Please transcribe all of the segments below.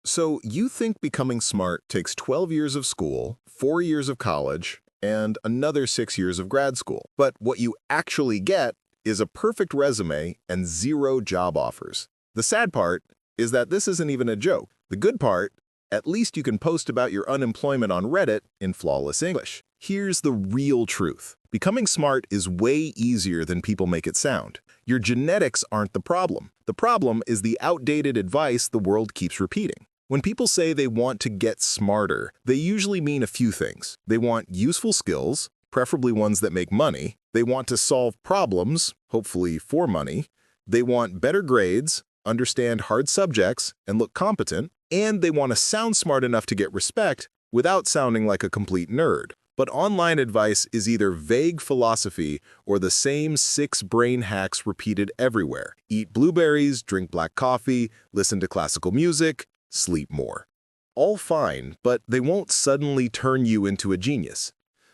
So you think becoming smart takes 12 years of school, 4 years of college, and another 6 years of grad school. But what you actually get is a perfect resume and 0 job offers. The sad part is that this isn't even a joke. The good part, at least you can post about your unemployment on Reddit in flawless English. Here's the real truth. Becoming smart is way easier than people make it sound. Your genetics aren't the problem. The problem is the outdated advice the world keeps repeating. When people say they want to get smarter, they usually mean a few things. They want useful skills, preferably ones that make money. They want to solve problems, hopefully for money. They want better grades, understand hard subjects, and look competent. And they want to sound smart enough to get respect without sounding like a complete nerd. But online advice is either vague philosophy or the same 6 brain hacks repeated everywhere. Eat blueberries, drink black coffee, listen to classical music, sleep more. All fine, but they won't suddenly turn you into a genius.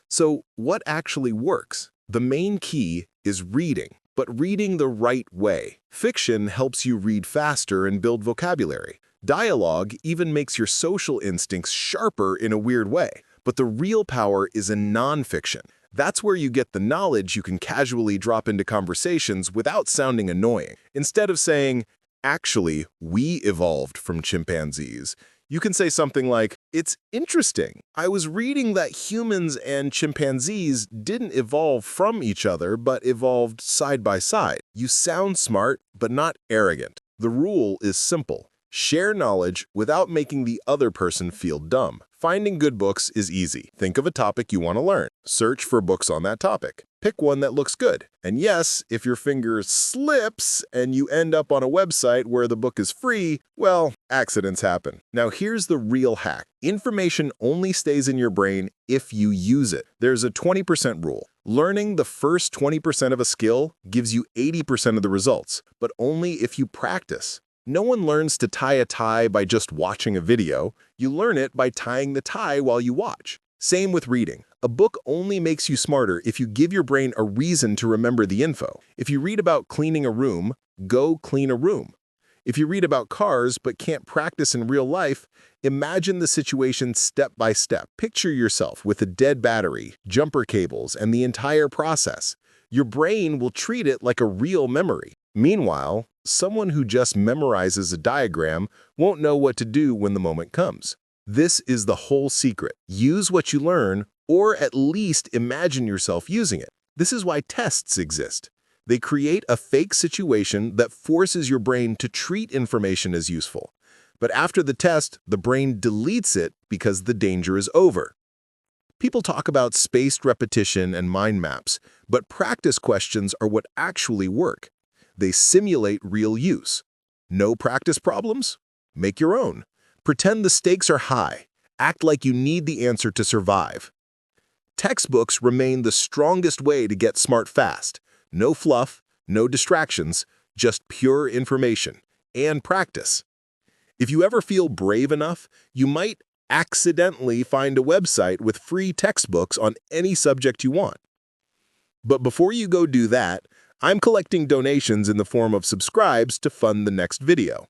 So what actually works? The main key is reading, but reading the right way. Fiction helps you read faster and build vocabulary. Dialogue even makes your social instincts sharper in a weird way. But the real power is in nonfiction. That's where you get the knowledge you can casually drop into conversations without sounding annoying. Instead of saying, "Actually, we evolved from chimpanzees," you can say something like, "It's interesting. I was reading that humans and chimpanzees didn't evolve from each other, but evolved side by side." You sound smart, but not arrogant. The rule is simple. Share knowledge without making the other person feel dumb. Finding good books is easy. Think of a topic you want to learn. Search for books on that topic. Pick one that looks good. And yes, if your finger slips and you end up on a website where the book is free, well, accidents happen. Now here's the real hack. Information only stays in your brain if you use it. There's a 20% rule. Learning the first 20% of a skill gives you 80% of the results, but only if you practice. No one learns to tie a tie by just watching a video. You learn it by tying the tie while you watch. Same with reading. A book only makes you smarter if you give your brain a reason to remember the info. If you read about cleaning a room, go clean a room. If you read about cars but can't practice in real life, imagine the situation step by step. Picture yourself with a dead battery, jumper cables, and the entire process. Your brain will treat it like a real memory. Meanwhile, someone who just memorizes a diagram won't know what to do when the moment comes. This is the whole secret. Use what you learn, or at least imagine yourself using it. This is why tests exist. They create a fake situation that forces your brain to treat information as useful. But after the test, the brain deletes it because the danger is over. People talk about spaced repetition and mind maps, but practice questions are what actually work. They simulate real use. No practice problems? Make your own. Pretend the stakes are high. Act like you need the answer to survive. Textbooks remain the strongest way to get smart fast. No fluff, no distractions, just pure information and practice. If you ever feel brave enough, you might accidentally find a website with free textbooks on any subject you want. But before you go do that, I'm collecting donations in the form of subscribes to fund the next video.